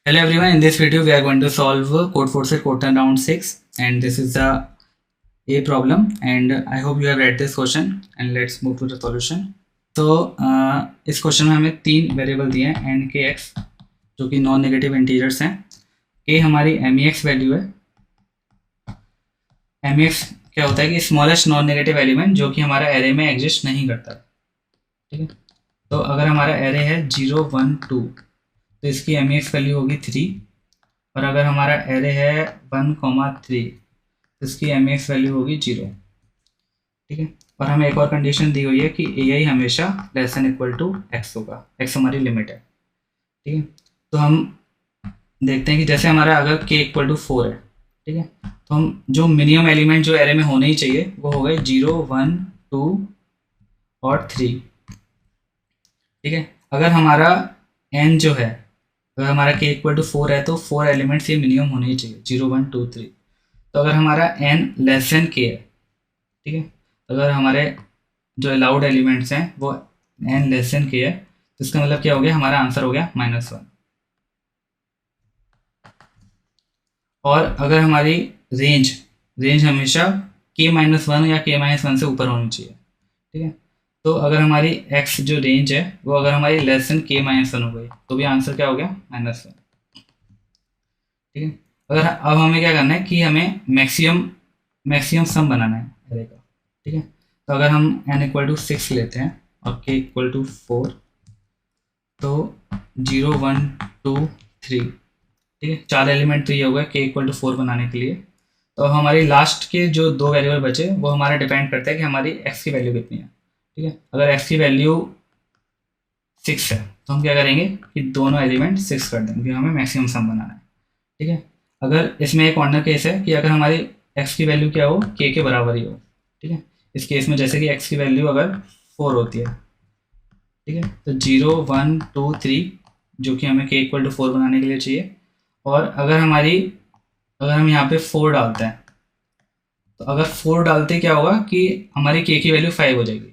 Hello everyone, in this video we are going to solve code forces code turn round 6 and this is the A problem and I hope you have read this question and let's move to the solution. तो इस question में हमें तीन variable दिए हैं N के x जो कि नॉन नेगेटिव इंटीजर्स हैं। के हमारी एम ई एक्स वैल्यू है। एम ई एक्स क्या होता है कि स्मॉलेस्ट नॉन नेगेटिव एलिमेंट जो कि हमारा एरे में एग्जिस्ट नहीं करता। ठीक है, तो अगर हमारा एरे है 0 1 2 तो इसकी एम ई एक्स वैल्यू होगी 3 और अगर हमारा एरे है 1,3 तो इसकी एम एक्स वैल्यू होगी 0। ठीक है, और हमें एक और कंडीशन दी हुई है कि ए आई हमेशा less than equal to X होगा, एक्स हमारी लिमिट है। ठीक है, तो हम देखते हैं कि जैसे हमारा अगर के इक्वल टू 4 है, ठीक है, तो हम जो मिनिमम एलिमेंट जो एरे में होने ही चाहिए वो हो गए 0 1 2 और 3। ठीक है, अगर हमारा एन जो है, अगर हमारा के इक्वल टू 4 है तो 4 एलिमेंट्स ये मिनिमम होने ही चाहिए 0 1 2 3। तो अगर हमारा एन लेस देन के है, ठीक है, तो अगर हमारे जो अलाउड एलिमेंट्स हैं वो एन लेस देन के है तो इसका मतलब क्या हो गया, हमारा आंसर हो गया -1। और अगर हमारी रेंज रेंज हमेशा k-1 या k-1 से ऊपर होनी चाहिए। ठीक है, तो अगर हमारी x जो रेंज है वो अगर हमारी लेस देन k-1 हो गई तो भी आंसर क्या हो गया, -1। ठीक है, अगर अब हमें क्या करना है कि हमें मैक्सिमम मैक्सिमम सम बनाना है एरे का। ठीक है, तो अगर हम n इक्वल टू 6 लेते हैं और k इक्वल टू 4 तो 0 1 2 3। ठीक है, 4 एलिमेंट तो ये हो गया k इक्वल टू 4 बनाने के लिए। तो हमारी लास्ट के जो दो वेरिएबल बचे वो हमारा डिपेंड करता है कि हमारी x की वैल्यू कितनी है। ठीक है, अगर x की वैल्यू 6 है तो हम क्या करेंगे कि दोनों एलिमेंट 6 कर देंगे क्योंकि हमें मैक्सिमम सम बनाना है। ठीक है, अगर इसमें एक कॉर्नर केस है कि अगर हमारी x की वैल्यू क्या हो, k के बराबर ही हो। ठीक है, इस केस में जैसे कि x की वैल्यू अगर 4 होती है, ठीक है, तो 0 1 2 3 जो कि हमें k इक्वल टू 4 बनाने के लिए चाहिए। और अगर हम यहाँ पे 4 डालते हैं तो अगर 4 डालते क्या होगा कि हमारी k की वैल्यू 5 हो जाएगी।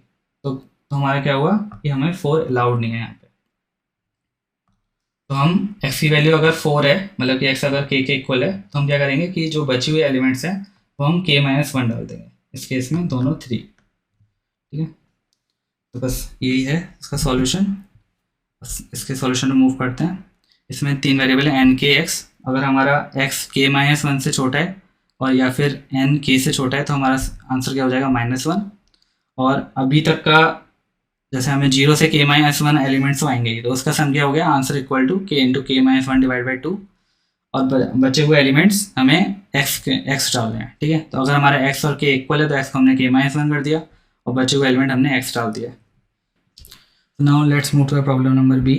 तो हमारा क्या हुआ कि हमें 4 अलाउड नहीं है यहाँ पे। तो हम x की वैल्यू अगर 4 है, मतलब कि x अगर k के इक्वल है, तो हम क्या करेंगे कि जो बची हुई एलिमेंट्स हैं वो हम k-1 डाल देंगे, इस केस में दोनों 3। ठीक है, तो बस यही है इसका सॉल्यूशन। बस इसके सॉल्यूशन में मूव करते हैं। इसमें तीन वेरिएबल है एन के एक्स। अगर हमारा x k-1 से छोटा है और या फिर n k से छोटा है तो हमारा आंसर क्या हो जाएगा, -1। और अभी तक का जैसे हमें 0 से k-1 एलिमेंट्स तो आएंगे ही, तो उसका सम क्या हो गया, answer equal to k into k-1 divide by 2 और बचे हुए एलिमेंट्स हमें x डालने हैं। ठीक है, तो अगर हमारा x और k इक्वल है तो x को हमने k-1 कर दिया और बचे हुए एलिमेंट हमने x डाल दिया। Now let's move to the problem number B.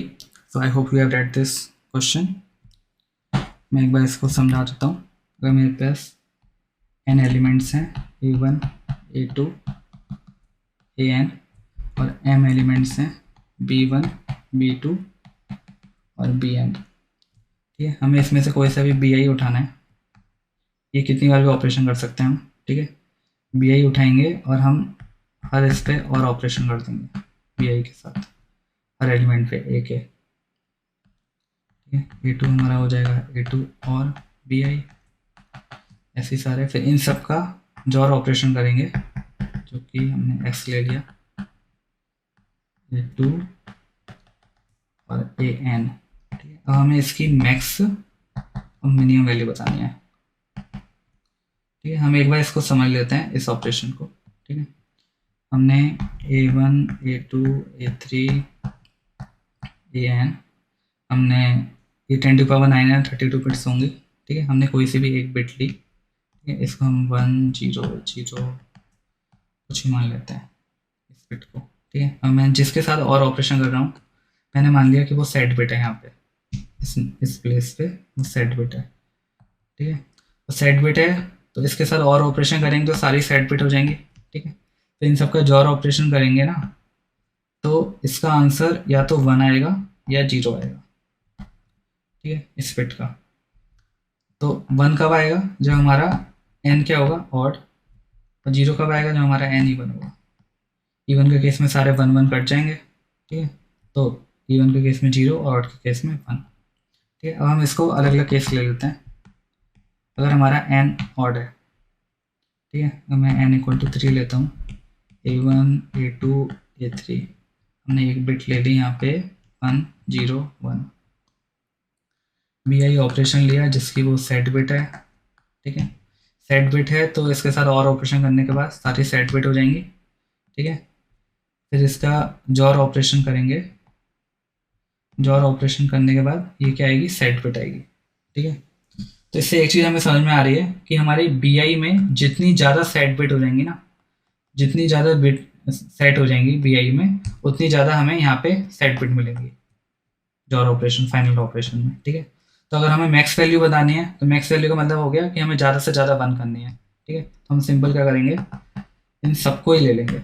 So I hope you have read this question. मैं एक बार इसको समझा देता हूँ। अगर मेरे पास n एलिमेंट्स हैं a1 a2 an और m एलिमेंट्स हैं b1 b2 और bn। ठीक है, हमें इसमें से कोई सा भी bi उठाना है। ये कितनी बार भी ऑपरेशन कर सकते हैं हम। ठीक है, bi उठाएंगे और हम हर इस पे और ऑपरेशन कर देंगे bi के साथ, हर एलिमेंट पे एक है। ठीक है, a2 हमारा हो जाएगा a2 और bi, ऐसे सारे। फिर इन सब का जोर ऑपरेशन करेंगे जो कि हमने x ले लिया, a2 और an। ठीक है, अब हमें इसकी मैक्स और मिनिमम वैल्यू बतानी है। ठीक है, हम एक बार इसको समझ लेते हैं इस ऑपरेशन को। ठीक है, हमने a1 a2 a3 an, हमने ये 10⁻9 है, 32 बिट्स होंगी। ठीक है, हमने कोई सी भी एक बिट ली। ठीक है, इसको हम 1 0 0 कुछ ही मान लेते हैं इस बिट को। ठीक है, अब मैं जिसके साथ और ऑपरेशन कर रहा हूँ मैंने मान लिया कि वो सेट बिट है। यहाँ पे इस प्लेस पे वो सेट बिट है। ठीक है, तो सेट बिट है तो इसके साथ और ऑपरेशन करेंगे तो सारी सेट बिट हो जाएंगी। ठीक है, तो इन सबका जोर ऑपरेशन करेंगे ना तो इसका आंसर या तो 1 आएगा या 0 आएगा। ठीक है, इस बिट का तो 1 कब आएगा, जब हमारा n क्या होगा, ऑड। और 0 कब आएगा, जब हमारा n इवन होगा। इवन के केस में सारे 1 1 कट जाएंगे। ठीक है, तो इवन के केस में 0 और ऑड के केस में 1। ठीक है, अब हम इसको अलग अलग केस ले लेते हैं। अगर हमारा एन ऑड है, ठीक है, तो मैं n इक्वल टू 3 लेता हूँ, A1 A2 A3, हमने एक बिट ले ली यहाँ पे 1 0 1, BI ऑपरेशन लिया जिसकी वो सेट बिट है, ठीक है, सेट बिट है तो इसके साथ और ऑपरेशन करने के बाद सारी सेट बिट हो जाएंगी, ठीक है। फिर इसका जॉर ऑपरेशन करेंगे, जॉर ऑपरेशन करने के बाद ये क्या आएगी, सेट बिट आएगी, ठीक है। तो इससे एक चीज़ हमें समझ में आ रही है कि हमारी BI में जितनी ज़्यादा सेट बिट हो जाएंगी ना, जितनी ज़्यादा बिट सेट हो जाएंगी BI में, उतनी ज़्यादा हमें यहाँ पे सेट बिट मिलेंगी जॉर ऑपरेशन फाइनल ऑपरेशन में, ठीक है। तो अगर हमें मैक्स वैल्यू बतानी है तो मैक्स वैल्यू का मतलब हो गया कि हमें ज़्यादा से ज़्यादा 1 करनी है, ठीक है। तो हम सिंपल क्या करेंगे, इन सबको ही ले लेंगे,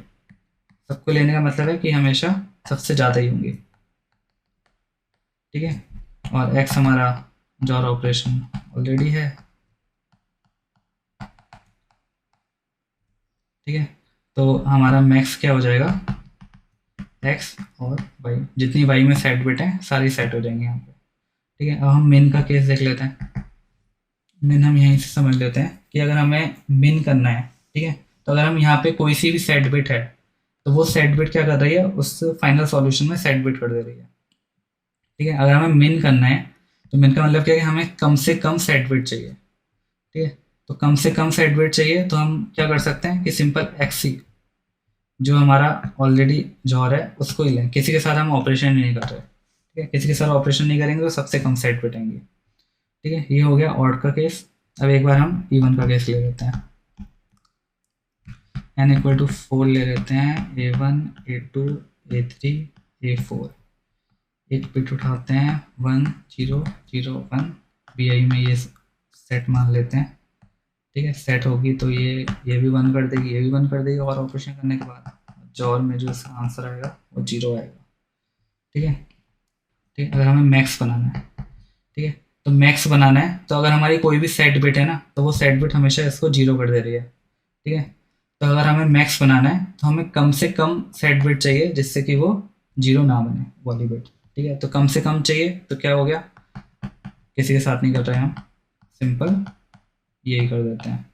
सबको लेने का मतलब है कि हमेशा सबसे ज़्यादा ही होंगी, ठीक है। और एक्स हमारा जॉर ऑपरेशन ऑलरेडी है, ठीक है। तो हमारा मैक्स क्या हो जाएगा, एक्स और वाई, जितनी वाई में सेट बिट है सारी सेट हो जाएंगी यहाँ पे, ठीक है। अब हम मिन का केस देख लेते हैं। मिन हम यहीं से समझ लेते हैं कि अगर हमें मिन करना है, ठीक है, तो अगर हम यहाँ पे कोई सी भी सेट बिट है तो वो सेट बिट क्या कर रही है, उस फाइनल सॉल्यूशन में सेट बिट कर दे रही है, ठीक है। अगर हमें मिन करना है तो मिन का मतलब क्या है कि हमें कम से कम सेट बिट चाहिए, ठीक है। तो कम से कम सेट बिट चाहिए तो हम क्या कर सकते हैं कि सिंपल एक्सी जो हमारा ऑलरेडी जॉर है उसको ही लें, किसी के साथ हम ऑपरेशन नहीं कर रहे, ठीक है, किसी के साथ ऑपरेशन नहीं करेंगे तो सबसे कम सेट बिट आएंगे, ठीक है। ये हो गया ऑड का केस। अब एक बार हम इवन का केस ले लेते हैं, n इक्वल टू 4 ले लेते हैं, A1 A2 A3 A4, एक बिट उठाते हैं 1 0 0 1, BI में ये सेट मान लेते हैं, ठीक है। सेट होगी तो ये भी 1 कर देगी, ये भी 1 कर देगी, और ऑपरेशन करने के बाद जॉर में जो इसका आंसर आएगा वो 0 आएगा, ठीक है। ठीक है, अगर हमें मैक्स बनाना है, ठीक है, तो मैक्स बनाना है तो अगर हमारी कोई भी सेट बिट है ना तो वो सेट बिट हमेशा इसको 0 कर दे रही है, ठीक है। तो अगर हमें मैक्स बनाना है तो हमें कम से कम सेट बिट चाहिए जिससे कि वो 0 ना बने वाली बिट, ठीक है। तो कम से कम चाहिए तो क्या हो गया, किसी के साथ नहीं कर रहे हैं हम, सिंपल यही कर देते हैं,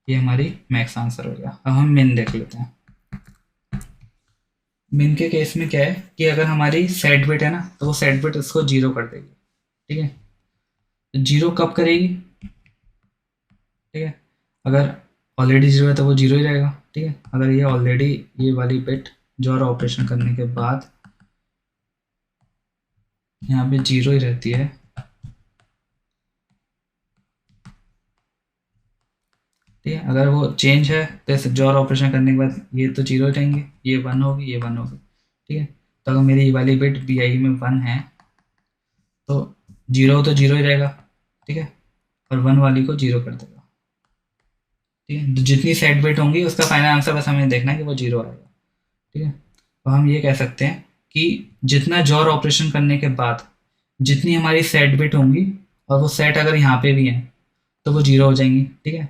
ये हमारी मैक्स आंसर हो गया। अब हम मिन देख लेते हैं। मिन के केस में क्या है कि अगर हमारी सेट बिट है ना तो वो सेट बिट उसको 0 कर देगी, ठीक है। तो 0 कब करेगी, ठीक है, अगर ऑलरेडी 0 है तो वो 0 ही रहेगा, ठीक है। अगर ये ऑलरेडी ये वाली बिट जॉर ऑपरेशन करने के बाद यहाँ पे 0 ही रहती है, ठीक है। अगर वो चेंज है तो इस जॉर ऑपरेशन करने के बाद ये तो 0 ही रहेंगे, ये 1 होगी, ये 1 होगी, ठीक है। तो अगर मेरी ये वाली बिट BI में 1 है तो 0 तो 0 ही रहेगा, ठीक है, और 1 वाली को 0 कर देगा, ठीक है। तो जितनी सेट बिट होंगी उसका फाइनल आंसर बस हमें देखना है कि वो 0 आएगा, ठीक है। तो हम ये कह सकते हैं कि जितना जॉर ऑपरेशन करने के बाद जितनी हमारी सेट बिट होंगी और वो सेट अगर यहाँ पे भी है तो वो 0 हो जाएंगी, ठीक है।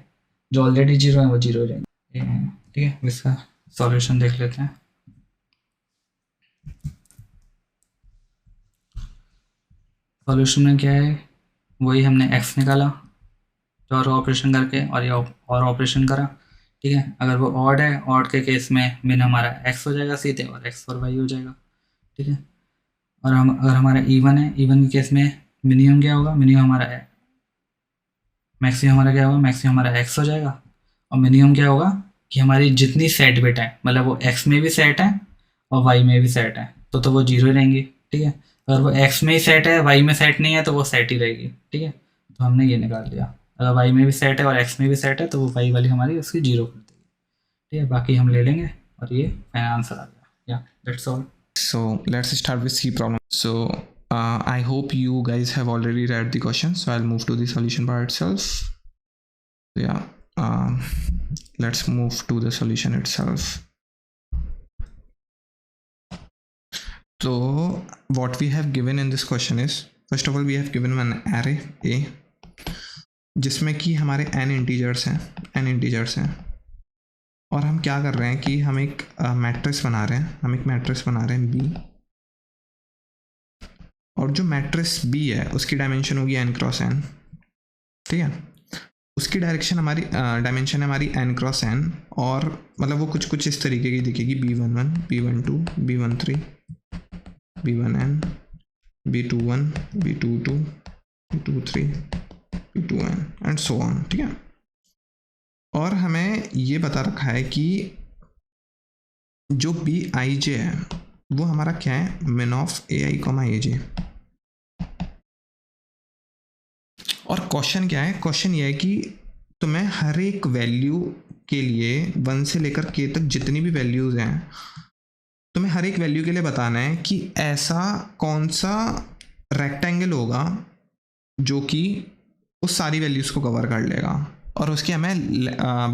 जो ऑलरेडी 0 है वो 0 हो जाएंगे, ठीक है। इसका सॉल्यूशन देख लेते हैं। सॉल्यूशन में क्या है, वही हमने x निकाला जॉर ऑपरेशन करके और ये और ऑपरेशन करा, ठीक है। अगर वो ऑड है, ऑड के केस में मिन हमारा x हो जाएगा सीधे और x और y हो जाएगा, ठीक है। और हम अगर हमारा इवन है, इवन के केस में मिनिमम क्या होगा, मिनिमम हमारा है, मैक्सिमम हमारा क्या होगा, मैक्सिमम हमारा x हो जाएगा, और मिनिमम क्या होगा कि हमारी जितनी सेट बिट है मतलब वो x में भी सेट है और y में भी सेट है तो वो 0 ही रहेंगी, ठीक है। अगर वो x में ही सेट है y में सेट नहीं है तो वो सेट ही रहेगी, ठीक है। तो हमने ये निकाल लिया, अगर y में भी सेट है और x में भी सेट है तो वो y वाली हमारी उसकी 0 कर देगी, ठीक है। बाकी हम ले लेंगे और ये फाइनल आंसर आ गया, या that's all. So let's start with C problem. So I hope you guys have already read the question. So I'll move to the solution part itself. Yeah, let's move to the solution itself. So what we have given in this question is, first of all we have given an array A जिसमें कि हमारे n integers हैं और हम क्या कर रहे हैं कि हम एक मैट्रिक्स बना रहे हैं B और जो मैट्रिक्स बी है उसकी डायमेंशन होगी n क्रॉस n, ठीक है। उसकी डायरेक्शन हमारी डायमेंशन है हमारी n क्रॉस n, और मतलब वो कुछ इस तरीके की दिखेगी, b11 b12 b13 b1n b21 b22 b23 b2n and so on, ठीक है। और हमें ये बता रखा है कि जो Bij है वो हमारा क्या है, min ऑफ ai, aj। और क्वेश्चन क्या है, क्वेश्चन ये है कि तुम्हें हर एक वैल्यू के लिए 1 से लेकर k तक जितनी भी वैल्यूज़ हैं, तुम्हें हर एक वैल्यू के लिए बताना है कि ऐसा कौन सा रेक्टेंगल होगा जो कि उस सारी वैल्यूज़ को कवर कर लेगा, और उसकी हमें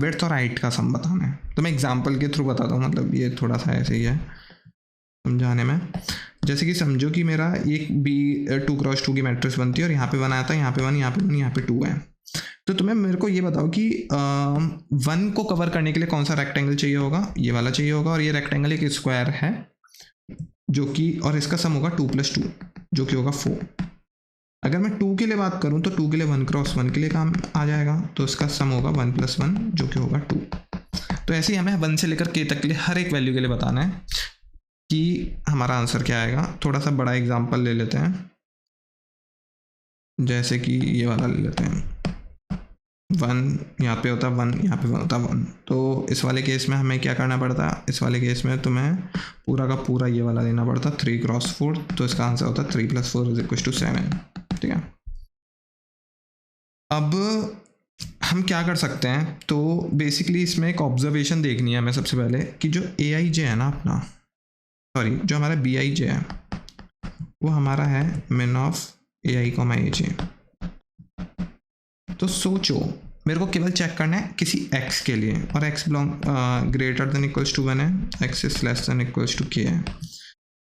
विड्थ और हाइट का सम बताना है। तो मैं एग्जांपल के थ्रू बताता हूँ, मतलब ये थोड़ा सा ऐसे ही है समझाने में। जैसे कि समझो कि मेरा एक B2 क्रॉस 2 की मैट्रिक्स बनती है और यहाँ पे 1 आया था, यहाँ पे 1, यहाँ पे 1, यहाँ पे 2 है। तो तुम्हें मेरे को ये बताओ कि 1 को कवर करने के लिए कौन सा रेक्टेंगल चाहिए होगा, ये वाला चाहिए होगा, और ये रेक्टेंगल एक स्क्वायर है जो कि, और इसका सम होगा 2 + 2 जो कि होगा 4। अगर मैं 2 के लिए बात करूं तो 2 के लिए 1 क्रॉस 1 के लिए काम आ जाएगा, तो इसका सम होगा 1 + 1 जो कि होगा 2। तो ऐसे ही हमें 1 से लेकर k तक के लिए हर एक वैल्यू के लिए बताना है कि हमारा आंसर क्या आएगा। थोड़ा सा बड़ा एग्जांपल ले लेते हैं, जैसे कि ये वाला ले लेते हैं, 1 यहाँ पे होता 1, यहाँ पे होता 1। तो इस वाले केस में हमें क्या करना पड़ता, इस वाले केस में तुम्हें पूरा का पूरा ये वाला लेना पड़ता 3 क्रॉस 4, तो इसका आंसर होता 3 + 4 = 7, ठीक है। अब हम क्या कर सकते हैं, तो बेसिकली इसमें एक ऑब्जर्वेशन देखनी है हमें सबसे पहले कि जो Aij है ना अपना, सॉरी जो हमारा Bij है वो हमारा है min ऑफ ai, aj। तो सोचो मेरे को केवल चेक करना है किसी x के लिए, और x greater than equals to 1 है, x is less than equals to k है।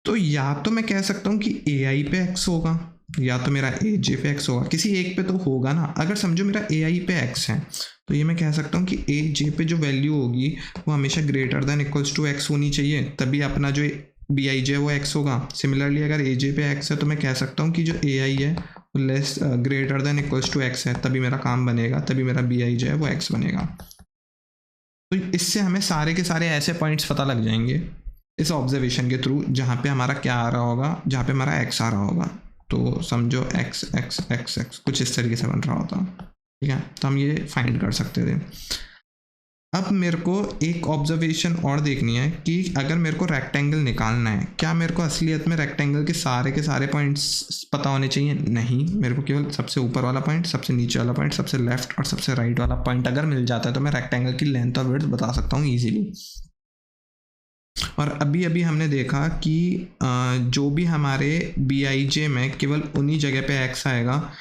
तो या तो मैं कह सकता हूँ कि ai पे x होगा, या तो मेरा aj पे x होगा, किसी एक पे तो होगा ना। अगर समझो मेरा ai पे x है तो ये मैं कह सकता हूँ कि aj पे जो वैल्यू होगी वो हमेशा greater than equals to x होनी चाहिए, तभी अपना जो Bij है वो x होगा। सिमिलरली अगर aj पे x है तो मैं कह सकता हूँ कि जो ai है वो less greater than equals to x है, तभी मेरा काम बनेगा, तभी मेरा Bij है वो x बनेगा। तो इससे हमें सारे के सारे ऐसे पॉइंट्स पता लग जाएंगे इस ऑब्जर्वेशन के थ्रू जहाँ पे हमारा क्या आ रहा होगा, जहाँ पे हमारा x आ रहा होगा। तो समझो x x x x कुछ इस तरीके से बन रहा होता, ठीक है। तो हम ये फाइंड कर सकते थे। अब मेरे को एक ऑब्जर्वेशन और देखनी है कि अगर मेरे को रेक्टेंगल निकालना है, क्या मेरे को असलियत में रेक्टेंगल के सारे पॉइंट्स पता होने चाहिए? नहीं, मेरे को केवल सबसे ऊपर वाला पॉइंट, सबसे नीचे वाला पॉइंट, सबसे लेफ्ट और सबसे राइट वाला पॉइंट अगर मिल जाता है तो मैं रेक्टेंगल की लेंथ और विड्थ बता सकता हूँ ईजिली। और अभी अभी हमने देखा कि जो भी हमारे Bij में केवल उन्हीं जगह पे x आएगा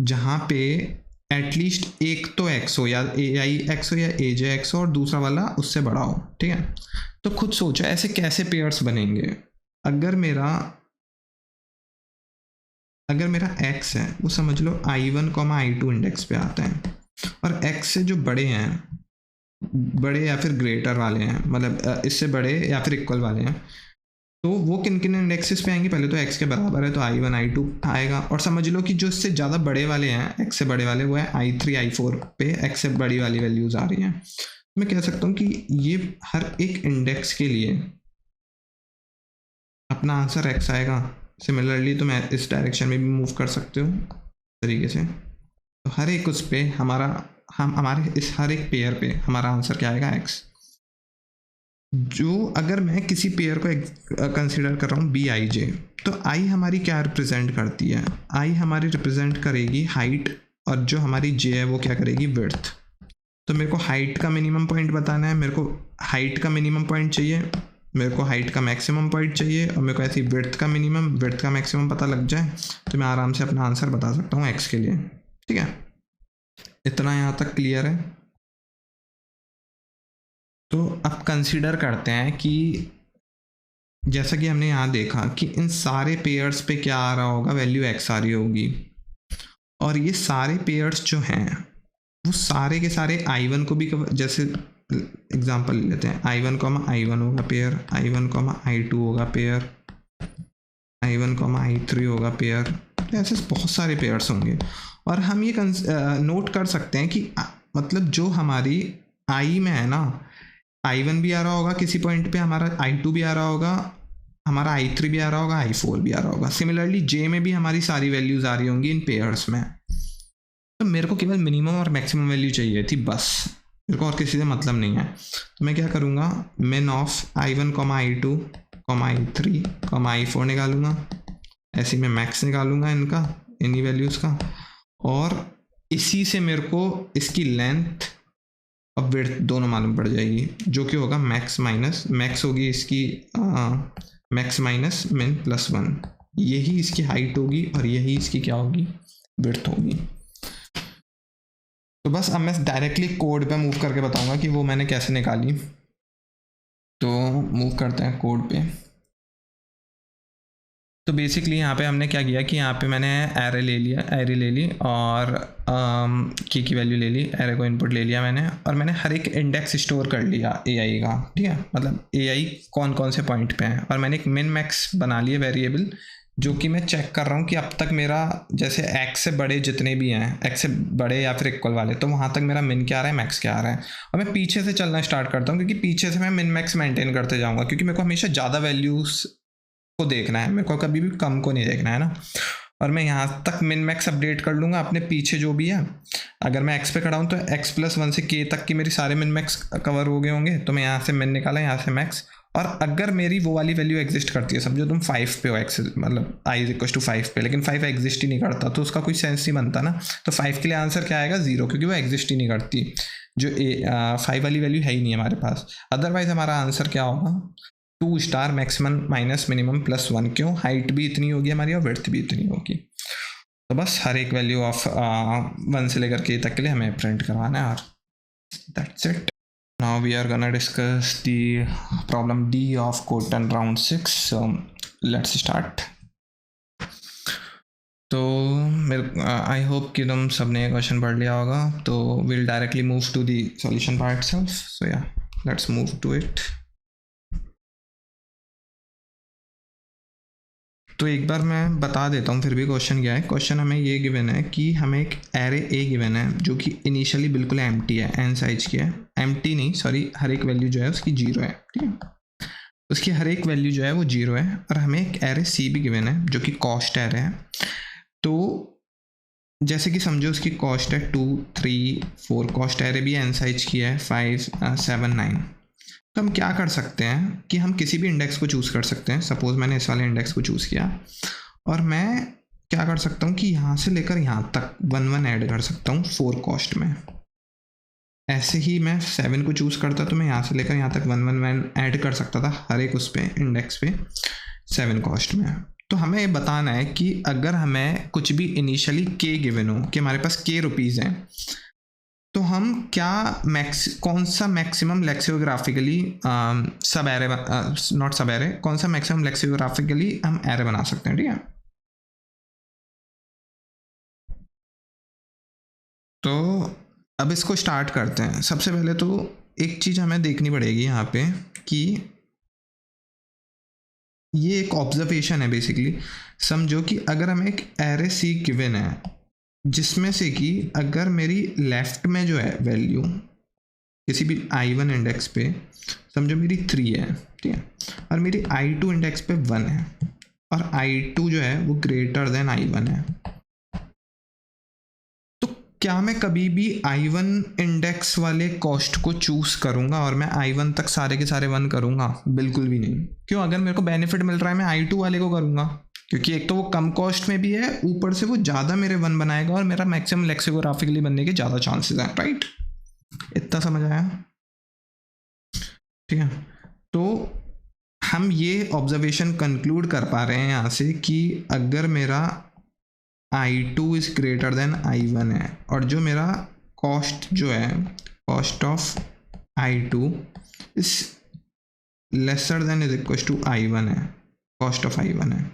जहाँ पे एटलीस्ट एक तो x हो, या ai x हो या aj x हो, और दूसरा वाला उससे बड़ा हो, ठीक है। तो खुद सोचो ऐसे कैसे पेयर्स बनेंगे। अगर मेरा x है वो समझ लो i1, i2 इंडेक्स पे आता है, और x से जो बड़े हैं, बड़े या फिर ग्रेटर वाले हैं, मतलब इससे बड़े या फिर इक्वल वाले हैं, तो वो किन किन इंडेक्सेस पे आएंगे? पहले तो x के बराबर है तो i1 i2 आएगा, और समझ लो कि जो इससे ज़्यादा बड़े वाले हैं, x से बड़े वाले, वो है i3 i4 पे x से बड़ी वाली वैल्यूज़ आ रही हैं। मैं कह सकता हूँ कि ये हर एक इंडेक्स के लिए अपना आंसर x आएगा। सिमिलरली तो मैं इस डायरेक्शन में भी मूव कर सकते हो तरीके से। तो हर एक उस पे हमारे इस हर एक पेयर पे हमारा आंसर क्या आएगा? x। जो अगर मैं किसी पेयर को कंसीडर कर रहा हूँ Bij, तो i हमारी क्या रिप्रेजेंट करती है? i हमारी रिप्रेजेंट करेगी हाइट, और जो हमारी j है वो क्या करेगी? विड्थ। तो मेरे को हाइट का मिनिमम पॉइंट बताना है, मेरे को हाइट का मिनिमम पॉइंट चाहिए, मेरे को हाइट का मैक्सिमम पॉइंट चाहिए, और मेरे को ऐसी विड्थ का मिनिमम, विड्थ का मैक्सिमम पता लग जाए तो मैं आराम से अपना आंसर बता सकता हूँ x के लिए, ठीक है। इतना यहाँ तक क्लियर है। तो अब कंसीडर करते हैं कि जैसा कि हमने यहाँ देखा कि इन सारे पेयर्स पे क्या आ रहा होगा? वैल्यू x आ रही होगी, और ये सारे पेयर्स जो हैं वो सारे के सारे i1 को भी, जैसे एग्जांपल ले लेते हैं, i1 होगा पेयर, i1 i2 होगा पेयर, I1, I3 होगा पेयर, ऐसे बहुत सारे पेयर्स होंगे। और हम ये नोट कर सकते हैं कि मतलब जो हमारी आई में है ना, I1 भी आ रहा होगा किसी पॉइंट पे, हमारा I2 भी आ रहा होगा, हमारा I3 भी आ रहा होगा, I4 भी आ रहा होगा। सिमिलरली J में भी हमारी सारी वैल्यूज आ रही होंगी इन पेयर्स में। तो मेरे को केवल मिनिमम और मैक्सिमम वैल्यू चाहिए थी बस, मेरे को और किसी से मतलब नहीं है। तो मैं क्या करूँगा, min of I1, I2, I3, I4 निकालूंगा, ऐसे मैं मैक्स निकालूंगा इनका, इन्हीं वैल्यूज़ का, और इसी से मेरे को इसकी लेंथ और विड्थ दोनों मालूम पड़ जाएगी, जो कि होगा मैक्स माइनस, मैक्स होगी इसकी मैक्स माइनस min +1, यही इसकी हाइट होगी और यही इसकी क्या होगी, विड्थ होगी। तो बस अब मैं डायरेक्टली कोड पे मूव करके बताऊंगा कि वो मैंने कैसे निकाली। तो मूव करते हैं कोड पे। तो बेसिकली यहाँ पे हमने क्या किया कि यहाँ पे मैंने एरे ले ली और की वैल्यू ले ली, एरे को इनपुट ले लिया मैंने, और मैंने हर एक इंडेक्स स्टोर कर लिया AI का, ठीक है, मतलब AI कौन कौन से पॉइंट पे है। और मैंने एक मिन मैक्स बना लिए वेरिएबल, जो कि मैं चेक कर रहा हूँ कि अब तक मेरा जैसे x से बड़े जितने भी हैं, x से बड़े या फिर इक्वल वाले, तो वहाँ तक मेरा मिन क्या आ रहा है, मैक्स क्या आ रहा है। और मैं पीछे से चलना स्टार्ट करता हूँ, क्योंकि पीछे से मैं मिन मैक्स मेंटेन करते जाऊँगा, क्योंकि मेरे को हमेशा ज़्यादा वैल्यूज़ को देखना है, मेरे को कभी भी कम को नहीं देखना है ना। और मैं यहाँ तक मिन मैक्स अपडेट कर लूँगा अपने पीछे जो भी है। अगर मैं x पे खड़ा हूँ तो x+1 से k तक की मेरी सारे मिन मैक्स कवर हो गए होंगे, तो मैं यहाँ से मिन निकाला, यहाँ से मैक्स। और अगर मेरी वो वाली वैल्यू एग्जिस्ट करती है, समझो तुम 5 पे हो, x मतलब i = 5 पे, लेकिन 5 एग्जिस्ट ही नहीं करता, तो उसका कोई सेंस नहीं बनता ना। तो 5 के लिए आंसर क्या आएगा, 0, क्योंकि वो एग्जिस्ट ही नहीं करती, जो 5 वाली वैल्यू है ही नहीं हमारे पास। अदरवाइज हमारा आंसर क्या होगा, 2* मैक्सिमम माइनस मिनिमम +1, क्यों, हाइट भी इतनी होगी हमारी और विड्थ भी इतनी होगी। तो बस हर एक वैल्यू ऑफ 1 से लेकर k तक के लिए हमें प्रिंट करवाना है, और that's it. Now we are gonna discuss the problem D of quotient round 6। So let's start. तो मेरे आई होप कि तुम सबने क्वेश्चन पढ़ लिया होगा, तो will directly move to the solution part itself. So yeah, let's move to it. तो एक बार मैं बता देता हूँ फिर भी क्वेश्चन क्या है। क्वेश्चन हमें ये गिवन है कि हमें एक एरे A गिवन है, जो कि इनिशियली बिल्कुल एम्प्टी है, n साइज की है, एम्प्टी नहीं सॉरी, हर एक वैल्यू जो है उसकी 0 है, ठीक है, उसकी हर एक वैल्यू जो है वो 0 है। और हमें एक एरे C भी गिवन है, जो कि कॉस्ट एरे है। तो जैसे कि समझो उसकी कॉस्ट है 2, 3, 4, कॉस्ट एरे भी n साइज की है, 5, 7, 9। तो हम क्या कर सकते हैं कि हम किसी भी इंडेक्स को चूज़ कर सकते हैं। सपोज मैंने इस वाले इंडेक्स को चूज़ किया, और मैं क्या कर सकता हूँ कि यहाँ से लेकर यहाँ तक 1, 1 ऐड कर सकता हूँ 4 कॉस्ट में। ऐसे ही मैं 7 को चूज़ करता तो मैं यहाँ से लेकर यहाँ तक 1, 1 ऐड कर सकता था हर एक उस पे इंडेक्स पे 7 कॉस्ट में। तो हमें ये बताना है कि अगर हमें कुछ भी इनिशियली k गिवन हो, कि हमारे पास k रुपीज़ हैं, तो हम क्या कौन सा मैक्सिमम लेक्सियोग्राफिकली सब एरे, नॉट सब एरे, कौन सा मैक्सिमम लेक्सियोग्राफिकली हम एरे बना सकते हैं, ठीक है। तो अब इसको स्टार्ट करते हैं। सबसे पहले तो एक चीज़ हमें देखनी पड़ेगी यहाँ पे कि ये एक ऑब्जर्वेशन है बेसिकली। समझो कि अगर हमें एक एरे C गिवन है, जिसमें से कि अगर मेरी लेफ्ट में जो है वैल्यू किसी भी I1 इंडेक्स पे समझो मेरी 3 है, ठीक है, और मेरी I2 इंडेक्स पे 1 है, और I2 जो है वो ग्रेटर देन I1 है, तो क्या मैं कभी भी I1 इंडेक्स वाले कॉस्ट को चूज करूंगा और मैं I1 तक सारे के सारे 1 करूंगा? बिल्कुल भी नहीं। क्यों? अगर मेरे को बेनिफिट मिल रहा है मैं I2 वाले को करूंगा, क्योंकि एक तो वो कम कॉस्ट में भी है, ऊपर से वो ज़्यादा मेरे 1 बनाएगा और मेरा मैक्सिमम लेक्सियोग्राफिकली बनने के ज़्यादा चांसेस हैं, राइट। इतना समझ आया, ठीक है। तो हम ये ऑब्जर्वेशन कंक्लूड कर पा रहे हैं यहाँ से कि अगर मेरा I2 is greater than I1 है, और जो मेरा कॉस्ट जो है, cost of I2 is lesser than is equal to I1 है, कॉस्ट ऑफ I1 है,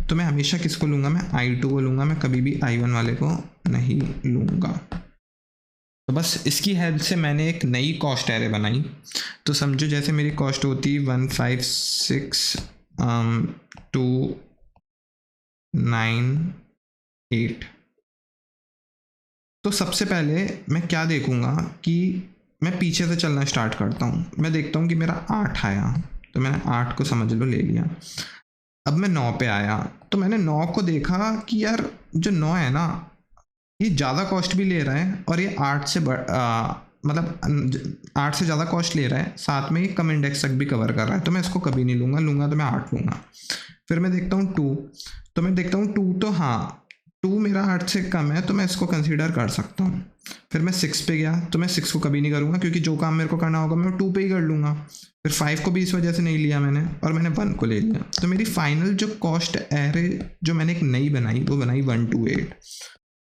तो मैं हमेशा किसको लूँगा, मैं I2 को लूँगा, मैं कभी भी I1 वाले को नहीं लूँगा। तो बस इसकी हेल्प से मैंने एक नई कॉस्ट एरे बनाई। तो समझो जैसे मेरी कॉस्ट होती 1, 5, 6, 298। तो सबसे पहले मैं क्या देखूँगा कि मैं पीछे से चलना स्टार्ट करता हूँ। मैं देखता हूँ कि मेरा 8 आया, तो मैंने 8 को समझ लो ले लिया। अब मैं 9 पे आया, तो मैंने 9 को देखा कि यार जो 9 है ना, ये ज़्यादा कॉस्ट भी ले रहा है और ये 8 से मतलब 8 से ज़्यादा कॉस्ट ले रहा है, साथ में ये कम इंडेक्स तक भी कवर कर रहा है, तो मैं इसको कभी नहीं लूँगा तो मैं 8 लूँगा। फिर मैं देखता हूँ 2, तो मैं देखता हूँ 2 तो हाँ 2 मेरा 8 से कम है, तो मैं इसको कंसीडर कर सकता हूँ। फिर मैं 6 पे गया, तो मैं 6 को कभी नहीं करूँगा, क्योंकि जो काम मेरे को करना होगा मैं 2 पे ही कर लूँगा। फिर 5 को भी इस वजह से नहीं लिया मैंने, और मैंने 1 को ले लिया। तो मेरी फाइनल जो कॉस्ट एरे जो मैंने एक नई बनाई, वो बनाई 128।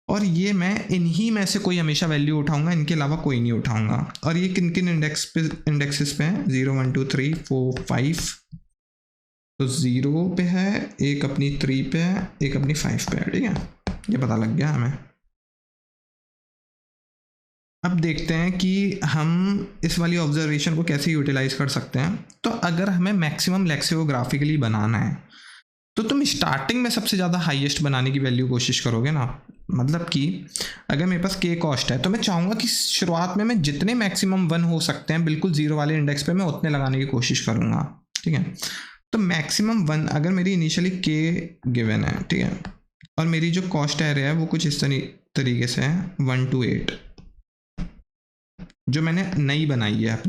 और ये मैं इन्हीं में से कोई हमेशा वैल्यू उठाऊंगा, इनके अलावा कोई नहीं उठाऊंगा। और ये किन किन इंडेक्सेस पे है? 0 1 2 3 4 5। तो 0 पे है, एक अपनी 3 पे है, एक अपनी 5 पे है। ठीक है, ये पता लग गया हमें। अब देखते हैं कि हम इस वाली ऑब्जर्वेशन को कैसे यूटिलाइज कर सकते हैं। तो अगर हमें मैक्सिमम लेक्सिकोग्राफिकली बनाना है, तो तुम स्टार्टिंग में सबसे ज़्यादा हाईएस्ट बनाने की वैल्यू कोशिश करोगे ना। मतलब कि अगर मेरे पास के कॉस्ट है, तो मैं चाहूँगा कि शुरुआत में मैं जितने मैक्सिमम 1 हो सकते हैं बिल्कुल 0 वाले इंडेक्स पे, मैं उतने लगाने की कोशिश करूँगा। ठीक है, तो मैक्सिमम 1 अगर मेरी इनिशियली के गिवन है, ठीक है, और मेरी जो कॉस्ट एरिया है वो कुछ इस तरीके से है 1 to 8, जो मैंने नई बनाई है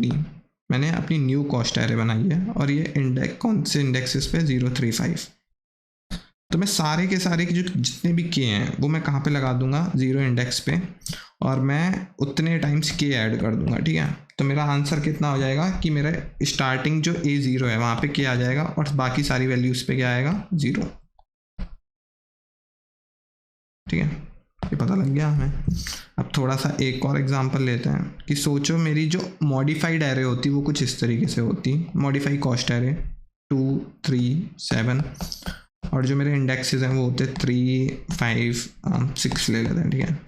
मैंने अपनी न्यू कॉस्ट एरे बनाई है। और ये इंडेक्स कौन से इंडेक्सेस पे? 0 3 5। तो मैं सारे के सारे जो जितने भी के हैं वो मैं कहाँ पे लगा दूंगा? 0 इंडेक्स पे, और मैं उतने टाइम्स के ऐड कर दूंगा। ठीक है, तो मेरा आंसर कितना हो जाएगा कि मेरा स्टार्टिंग जो A0 है वहाँ पे के आ जाएगा, और बाकी सारी वैल्यूज पे क्या आएगा? 0। ठीक है, ये पता लग गया हमें। अब थोड़ा सा एक और एग्जांपल लेते हैं कि सोचो मेरी जो मॉडिफाइड एरे होती वो कुछ इस तरीके से होती। मॉडिफाई कॉस्ट एरे 2 3 7, और जो मेरे इंडेक्सेस हैं वो होते 3 5 6 ले लेते हैं। ठीक है,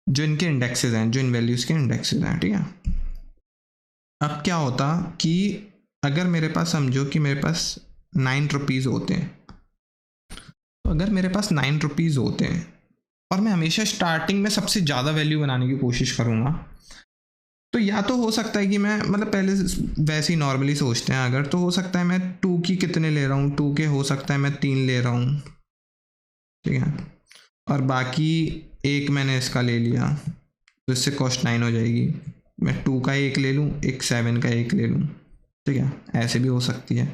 जो इनके इंडेक्सेस हैं, जो इन वैल्यूज़ के इंडेक्सेस हैं। ठीक है, अब क्या होता कि अगर मेरे पास समझो कि मेरे पास 9 रुपीज़ होते हैं, तो अगर मेरे पास 9 रुपीज़ होते हैं और मैं हमेशा स्टार्टिंग में सबसे ज़्यादा वैल्यू बनाने की कोशिश करूँगा, तो या तो हो सकता है कि मैं मतलब पहले वैसे ही नॉर्मली सोचते हैं अगर, तो हो सकता है मैं 2 की कितने ले रहा हूँ, 2 के हो सकता है मैं 3 ले रहा हूँ। ठीक है, और बाकी एक मैंने इसका ले लिया, तो इससे कॉस्ट 9 हो जाएगी। मैं 2 का एक ले लूँ, एक 7 का एक ले लूँ। ठीक है, ऐसे भी हो सकती है।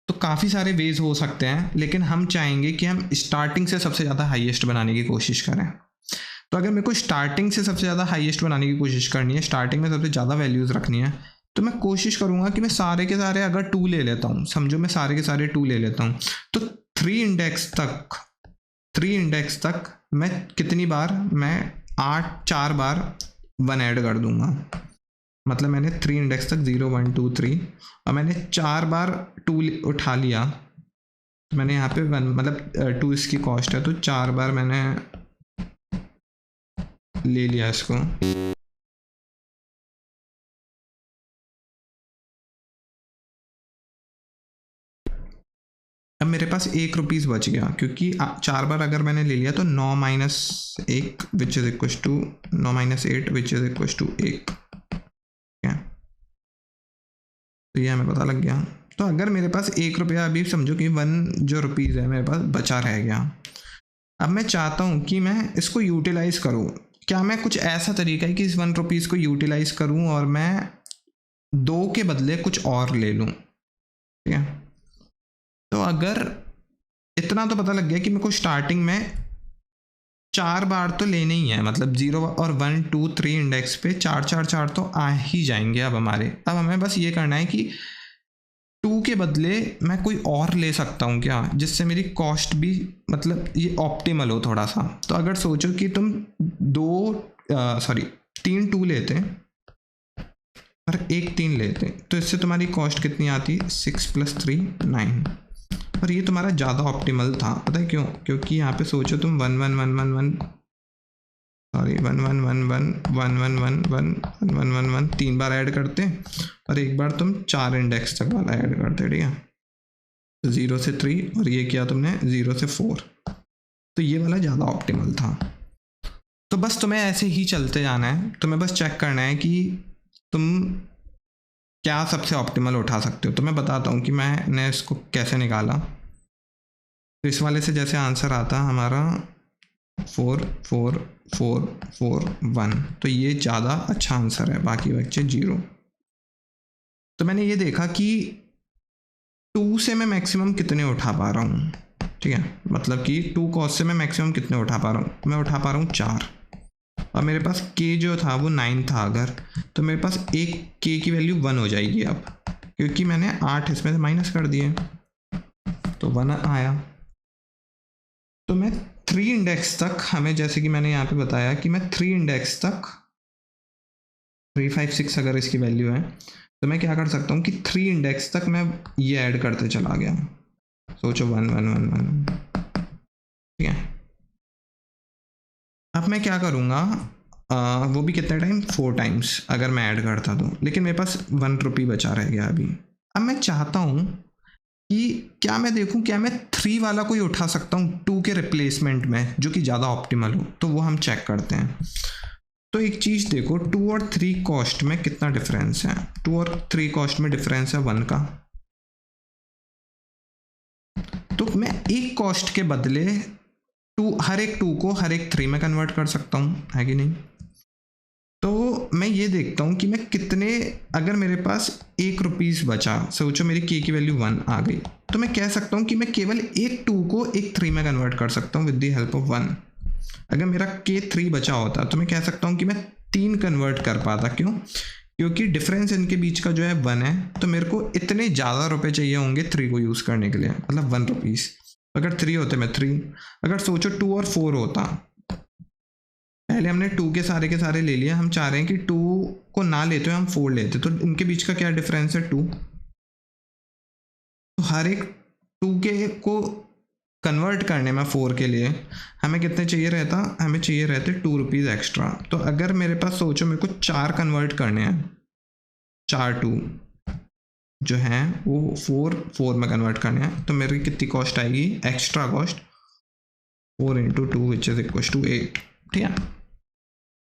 तो काफ़ी सारे वेज हो सकते हैं, लेकिन हम चाहेंगे कि हम स्टार्टिंग से सबसे ज़्यादा हाईएस्ट बनाने की कोशिश करें। तो अगर मेरे को स्टार्टिंग से सबसे ज़्यादा हाईएस्ट बनाने की कोशिश करनी है, स्टार्टिंग में सबसे ज़्यादा वैल्यूज़ रखनी है, तो मैं कोशिश करूँगा कि मैं सारे के सारे अगर 2 ले लेता हूँ, समझो मैं सारे के सारे 2 ले लेता हूँ, तो 3 इंडेक्स तक मैं कितनी बार? मैं 4 बार 1 ऐड कर दूंगा। मतलब मैंने 3 इंडेक्स तक 0 1 2 3, और मैंने 4 बार 2 उठा लिया, तो मैंने यहाँ पे 1 मतलब 2 इसकी कॉस्ट है, तो 4 बार मैंने ले लिया इसको। अब मेरे पास 1 रुपीज़ बच गया, क्योंकि 4 बार अगर मैंने ले लिया तो 9 minus 1 which is equal to 9 minus 8 which is equal to 1। तो ये हमें पता लग गया। तो अगर मेरे पास 1 रुपया, अभी समझो कि 1 जो रुपीज़ है मेरे पास बचा रह गया, अब मैं चाहता हूँ कि मैं इसको यूटिलाइज़ करूँ। क्या मैं कुछ ऐसा तरीका है कि इस 1 रुपीज़ को यूटिलाइज़ करूँ और मैं 2 के बदले कुछ और ले लूँ? ठीक है, तो अगर इतना तो पता लग गया कि मेरे को स्टार्टिंग में 4 बार तो लेने ही है, मतलब 0 और 1 2 3 इंडेक्स पे 4 4 4 तो आ ही जाएंगे अब हमारे। अब हमें बस ये करना है कि 2 के बदले मैं कोई और ले सकता हूँ क्या, जिससे मेरी कॉस्ट भी मतलब ये ऑप्टिमल हो थोड़ा सा। तो अगर सोचो कि तुम 3 2 लेते और एक 3 लेते, तो इससे तुम्हारी कॉस्ट कितनी आती? 6 + 3 9। और ये तुम्हारा ज़्यादा ऑप्टिमल था, पता है क्यों? क्योंकि यहाँ पे सोचो तुम 1 1 1 1 1 1 1 1 1 1 1 1 1 1 1 1 3 बार ऐड करते, और एक बार तुम 4 इंडेक्स तक वाला ऐड करते। ठीक है, 0 से 3 और ये किया तुमने 0 से 4, तो ये वाला ज़्यादा ऑप्टिमल था। तो बस तुम्हें ऐसे ही चलते जाना है, तुम्हें बस चेक करना है कि तुम क्या सबसे ऑप्टिमल उठा सकते हो। तो मैं बताता हूँ कि मैंने इसको कैसे निकाला। तो इस वाले से जैसे आंसर आता हमारा 4 4 4 4 1, तो ये ज़्यादा अच्छा आंसर है, बाकी बच्चे 0। तो मैंने ये देखा कि 2 से मैं मैक्सिमम कितने उठा पा रहा हूँ, ठीक है, मतलब कि 2 कॉस से मैं मैक्सिमम कितने उठा पा रहा हूँ, मैं उठा पा रहा हूँ 4, और मेरे पास k जो था वो 9 था अगर, तो मेरे पास एक k की वैल्यू 1 हो जाएगी अब, क्योंकि मैंने 8 इसमें से माइनस कर दिए, तो 1 आया। तो मैं 3 इंडेक्स तक, हमें जैसे कि मैंने यहाँ पे बताया कि मैं 3 इंडेक्स तक 3 5 6 अगर इसकी वैल्यू है, तो मैं क्या कर सकता हूँ कि 3 इंडेक्स तक मैं ये ऐड करते चला गया। सोचो 1 1 1 1, ठीक है। अब मैं क्या करूँगा, वो भी कितने टाइम, 4 टाइम्स अगर मैं ऐड करता तो, लेकिन मेरे पास 1 रुपये बचा रह गया अभी। अब मैं चाहता हूँ कि क्या मैं देखूं क्या मैं 3 वाला कोई उठा सकता हूँ 2 के रिप्लेसमेंट में, जो कि ज़्यादा ऑप्टिमल हो, तो वो हम चेक करते हैं। तो एक चीज़ देखो, 2 और 3 कॉस्ट में कितना डिफरेंस है, 2 और 3 कॉस्ट में डिफरेंस है 1 का। तो मैं एक कॉस्ट के बदले हर एक 2 को हर एक 3 में कन्वर्ट कर सकता हूँ, है कि नहीं। तो मैं ये देखता हूँ कि मैं कितने, अगर मेरे पास 1 रुपीज़ बचा, सोचो मेरी k की वैल्यू 1 आ गई, तो मैं कह सकता हूँ कि मैं केवल एक 2 को एक 3 में कन्वर्ट कर सकता हूँ विद द हेल्प ऑफ 1। अगर मेरा k 3 बचा होता तो मैं कह सकता हूँ कि मैं 3 कन्वर्ट कर पाता। क्यों? क्योंकि डिफरेंस इनके बीच का जो है 1 है, तो मेरे को इतने ज़्यादा रुपए चाहिए होंगे 3 को यूज़ करने के लिए, मतलब 1 रुपीज़। अगर 3 होते मैं 3, अगर सोचो 2 और 4 होता, पहले हमने 2 के सारे ले लिए, हम चाह रहे हैं कि 2 को ना लेते हुए हम 4 लेते, तो इनके बीच का क्या डिफरेंस है 2, तो हर एक 2 के को कन्वर्ट करने में 4 के लिए हमें कितने चाहिए रहता, हमें चाहिए रहते 2 रुपीज़ एक्स्ट्रा। तो अगर मेरे पास सोचो मेरे को 4 कन्वर्ट करने हैं, 4 2 जो हैं वो 4 में कन्वर्ट करने हैं, तो मेरी कितनी कॉस्ट आएगी, extra cost 4 × 2 which is equal to 8, ठीक है।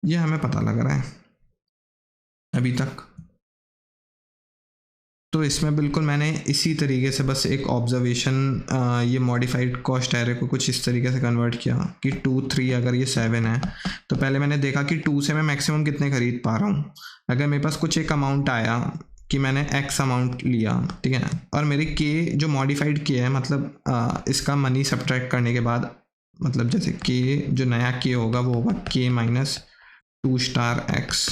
ये हमें पता लग रहा है अभी तक। तो इसमें बिल्कुल मैंने इसी तरीके से बस एक ऑब्जर्वेशन, ये मॉडिफाइड कॉस्ट एरे को कुछ इस तरीके से कन्वर्ट किया कि 2 3 अगर ये 7 है, तो पहले मैंने देखा कि 2 से मैं मैक्सिमम कितने खरीद पा रहा हूँ। अगर मेरे पास कुछ एक अमाउंट आया कि मैंने x अमाउंट लिया, ठीक है, और मेरी k जो मॉडिफाइड k है, मतलब इसका मनी सब्ट्रैक्ट करने के बाद, मतलब जैसे k जो नया k होगा वो होगा k माइनस 2 स्टार x,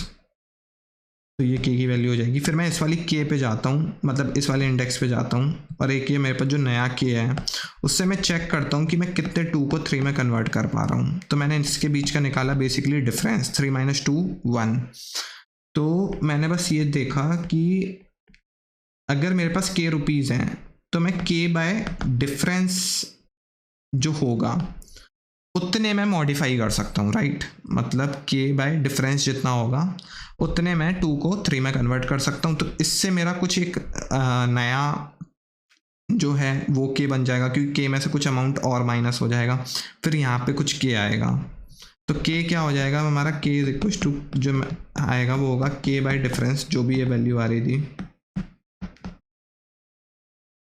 तो ये k की वैल्यू हो जाएगी। फिर मैं इस वाली k पे जाता हूँ, मतलब इस वाले इंडेक्स पे जाता हूँ, और एक ये मेरे पास जो नया k है उससे मैं चेक करता हूँ कि मैं कितने 2 को 3 में कन्वर्ट कर पा रहा हूँ। तो मैंने इसके बीच का निकाला बेसिकली डिफरेंस, 3 - 2 1। तो मैंने बस ये देखा कि अगर मेरे पास k रुपीज़ हैं, तो मैं k बाय डिफरेंस जो होगा उतने मैं मॉडिफाई कर सकता हूँ, राइट। मतलब k बाय डिफरेंस जितना होगा उतने मैं 2 को 3 में कन्वर्ट कर सकता हूँ। तो इससे मेरा कुछ एक नया जो है वो k बन जाएगा, क्योंकि k में से कुछ अमाउंट और माइनस हो जाएगा, फिर यहाँ पे कुछ k आएगा, तो k क्या हो जाएगा हमारा, k इज इक्वल टू जो आएगा वो होगा k बाय डिफरेंस, जो भी ये वैल्यू आ रही थी,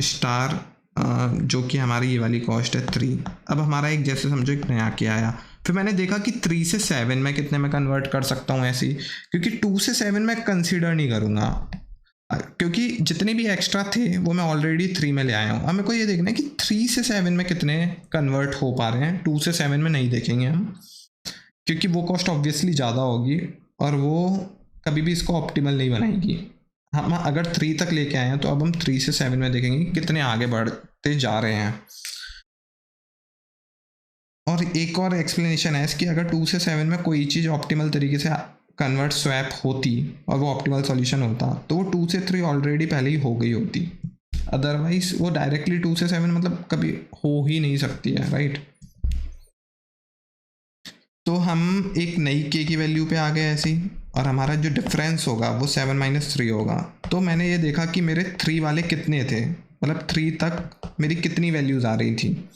स्टार जो कि हमारी ये वाली कॉस्ट है 3। अब हमारा एक जैसे समझो एक नया k आया, फिर मैंने देखा कि 3 से 7 में कितने में कन्वर्ट कर सकता हूँ ऐसे ही, क्योंकि 2 से 7 में कंसीडर नहीं करूँगा, क्योंकि जितने भी एक्स्ट्रा थे वो मैं ऑलरेडी 3 में ले आया हूँ। अब मेरे को ये देखना है कि 3 से 7 में कितने कन्वर्ट हो पा रहे हैं, 2 से 7 में नहीं देखेंगे हम, क्योंकि वो कॉस्ट ऑब्वियसली ज़्यादा होगी और वो कभी भी इसको ऑप्टिमल नहीं बनाएगी। हम अगर 3 तक लेके आए हैं, तो अब हम 3 से 7 में देखेंगे कितने आगे बढ़ते जा रहे हैं। और एक और एक्सप्लेनेशन है इसकी, अगर 2 से 7 में कोई चीज़ ऑप्टिमल तरीके से कन्वर्ट स्वैप होती और वो ऑप्टिमल सॉल्यूशन होता, तो वो 2 से 3 ऑलरेडी पहले ही हो गई होती, अदरवाइज वो डायरेक्टली 2 से 7 मतलब कभी हो ही नहीं सकती है, राइट। तो हम एक नई k की वैल्यू पे आ गए ऐसे ही, और हमारा जो डिफरेंस होगा वो 7 - 3 होगा। तो मैंने ये देखा कि मेरे 3 वाले कितने थे, मतलब 3 तक मेरी कितनी वैल्यूज़ आ रही थी।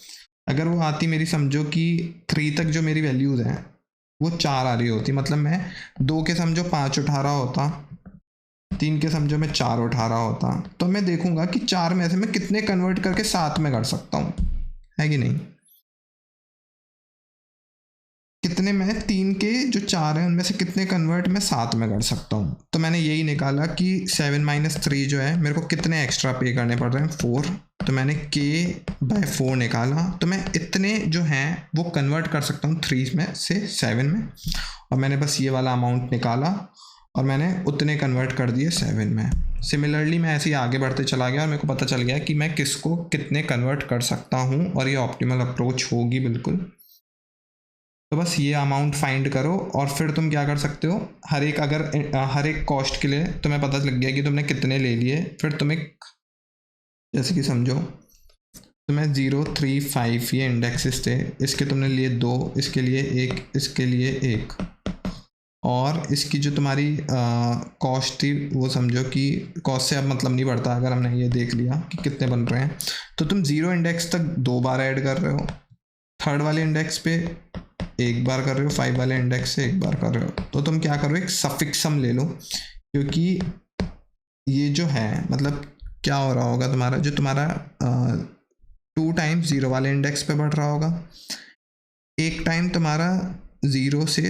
अगर वो आती मेरी, समझो कि 3 तक जो मेरी वैल्यूज़ हैं वो 4 आ रही होती, मतलब मैं 2 के समझो 5 उठा रहा होता, 3 के समझो मैं 4 उठा रहा होता, तो मैं देखूंगा कि 4 में से मैं कितने कन्वर्ट करके 7 में कर सकता हूँ, है कि नहीं। कितने में 3 के जो 4 हैं उनमें से कितने कन्वर्ट मैं 7 में कर सकता हूँ। तो मैंने यही निकाला कि 7 - 3 जो है मेरे को कितने एक्स्ट्रा पे करने पड़ रहे हैं, 4। तो मैंने k/4 निकाला, तो मैं इतने जो हैं वो कन्वर्ट कर सकता हूँ 3 में से 7 में, और मैंने बस ये वाला अमाउंट निकाला और मैंने उतने कन्वर्ट कर दिए 7 में। सिमिलरली मैं ऐसे ही आगे बढ़ते चला गया और मेरे को पता चल गया कि मैं किसको कितने कन्वर्ट कर सकता हूँ, और ये ऑप्टिमल अप्रोच होगी बिल्कुल। तो बस ये अमाउंट फाइंड करो और फिर तुम क्या कर सकते हो, हर एक कॉस्ट के लिए तुम्हें पता लग गया कि तुमने कितने ले लिए, फिर तुम एक, जैसे कि समझो तुम्हें 0, 3, 5 ये इंडेक्सेस थे, इसके तुमने लिए 2, इसके लिए 1, इसके लिए 1, और इसकी जो तुम्हारी कॉस्ट थी वो समझो कि कॉस्ट से अब मतलब नहीं बढ़ता, अगर हमने ये देख लिया कि कितने बन रहे हैं, तो तुम 0 इंडेक्स तक 2 बार ऐड कर रहे हो, 3rd वाले इंडेक्स पे 1 बार कर रहे हो, 5 वाले इंडेक्स से 1 बार कर रहे हो। तो तुम क्या करो, एक सफिक्स सम ले लो, क्योंकि ये जो है मतलब क्या हो रहा होगा तुम्हारा, जो तुम्हारा 2 टाइम्स 0 वाले इंडेक्स पे बढ़ रहा होगा, 1 टाइम तुम्हारा 0 से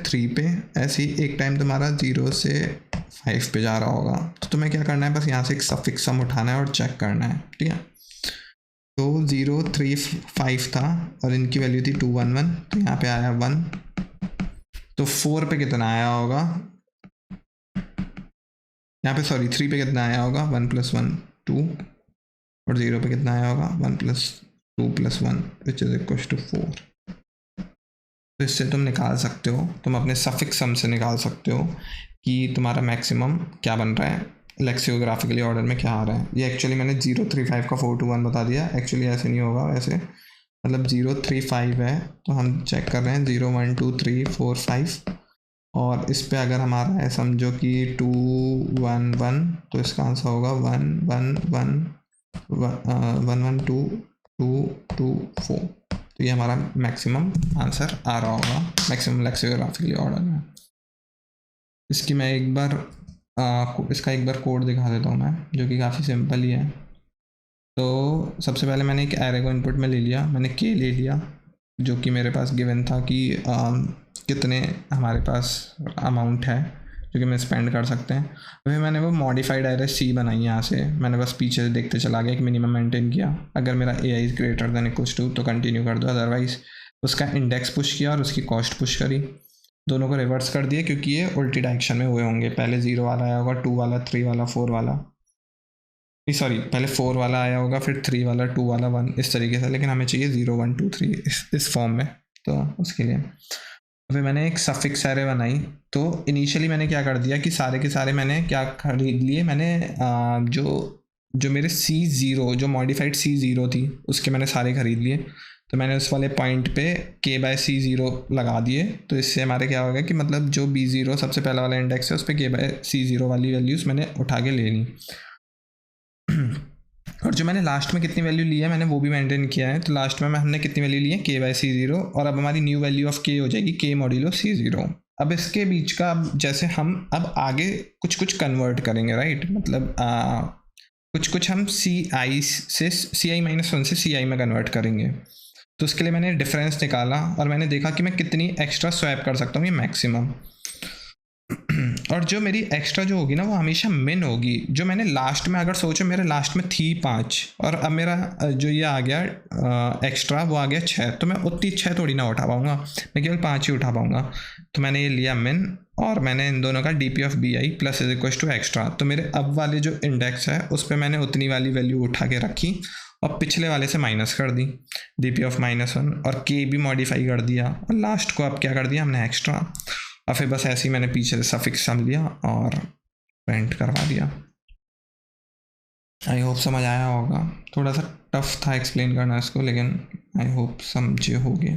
3 पे, ऐसे ही 1 टाइम तुम्हारा 0 से 5 पे जा रहा होगा। तो तुम्हें क्या करना है, बस यहाँ से एक सफिक्स सम उठाना है और चेक करना है, ठीक है। तो 0, 3, 5 था और इनकी वैल्यू थी 2, 1, 1, तो यहाँ पे आया 1। तो 4 पे कितना आया होगा, यहाँ पे सॉरी 3 पे कितना आया होगा, 1 + 1 2, और 0 पे कितना आया होगा, 1 + 2 + 1 विच इज इक्वल टू 4। तो इससे तुम निकाल सकते हो, तुम अपने सफिक्स सम से निकाल सकते हो कि तुम्हारा मैक्सिमम क्या बन रहा है, लेक्सियोग्राफिकली ऑर्डर में क्या आ रहा है। ये एक्चुअली मैंने 0, 3, 5 का 4, 2, 1 बता दिया, एक्चुअली ऐसे नहीं होगा, वैसे मतलब 0, 3, 5 है, तो हम चेक कर रहे हैं 0, 1, 2, 3, 4, 5, और इस पे अगर हमारा है समझो कि 2, 1, 1, तो इसका आंसर होगा 1, 1, 1, 1, 1, 2, 2, 2, 4। तो ये हमारा मैक्सिमम आंसर आ रहा होगा मैक्सिमम लेक्सियोग्राफिकली ऑर्डर में। इसकी मैं इसका एक बार कोड दिखा देता हूँ मैं, जो कि काफ़ी सिंपल ही है। तो सबसे पहले मैंने एक एरे को इनपुट में ले लिया, मैंने के ले लिया जो कि मेरे पास गिवन था कि कितने हमारे पास अमाउंट है जो कि मैं स्पेंड कर सकते हैं। फिर मैंने वो मॉडिफाइड एरे सी बनाई, यहाँ से मैंने बस पीछे से देखते चला गया, एक मिनिमम मेंटेन किया, अगर मेरा A I is greater than equals to तो कंटिन्यू कर दो, अदरवाइज उसका इंडेक्स पुश किया और उसकी कॉस्ट पुश करी, दोनों को रिवर्स कर दिया क्योंकि ये उल्टी डायरेक्शन में हुए होंगे, पहले 0 वाला आया होगा, 2 वाला, 3 वाला, 4 वाला, सॉरी पहले 4 वाला आया होगा, फिर 3 वाला, 2 वाला, 1, इस तरीके से, लेकिन हमें चाहिए 0, 1, 2, 3 इस फॉर्म में। तो उसके लिए फिर मैंने एक सफिक्स एरे बनाई। तो इनिशियली मैंने क्या कर दिया कि सारे के सारे मैंने क्या खरीद लिए, मैंने जो मेरे C0 जो मॉडिफाइड C0 थी उसके मैंने सारे खरीद लिए। तो मैंने उस वाले पॉइंट पे k/C0 लगा दिए, तो इससे हमारे क्या होगा कि मतलब जो B0 सबसे पहला वाला इंडेक्स है उस पर k/C0 वाली वैल्यूज़ मैंने उठा के ले ली। और जो मैंने लास्ट में कितनी वैल्यू ली है मैंने वो भी मेंटेन किया है। तो लास्ट में हमने कितनी वैल्यू ली है, k/C0, और अब हमारी न्यू वैल्यू ऑफ k हो जाएगी k मॉड्यूलो C0। अब इसके बीच का जैसे हम अब आगे कुछ कन्वर्ट करेंगे, राइट, मतलब कुछ हम CI से CI-1 से CI में कन्वर्ट करेंगे। तो उसके लिए मैंने डिफरेंस निकाला और मैंने देखा कि मैं कितनी एक्स्ट्रा स्वैप कर सकता हूँ, ये मैक्सिमम। और जो मेरी एक्स्ट्रा जो होगी ना वो हमेशा मिन होगी। जो मैंने लास्ट में अगर सोचो मेरे लास्ट में थी 5 और अब मेरा जो ये आ गया एक्स्ट्रा वो आ गया 6, तो मैं उतनी 6 थोड़ी ना उठा पाऊँगा, मैं केवल 5 ही उठा पाऊँगा। तो मैंने ये लिया मिन और मैंने इन दोनों का DP(bi) plus is equal to extra. तो मेरे अब वाले जो इंडेक्स है उस पर मैंने उतनी वाली वैल्यू उठा के रखी और पिछले वाले से माइनस कर दी DP(-1) और k भी मॉडिफाई कर दिया और लास्ट को अब क्या कर दिया हमने एक्स्ट्रा। और फिर बस ऐसे ही मैंने पीछे से सफिक्स सम लिया और प्रिंट करवा दिया। आई होप समझ आया होगा, थोड़ा सा टफ था एक्सप्लेन करना इसको, लेकिन आई होप समझे होगे।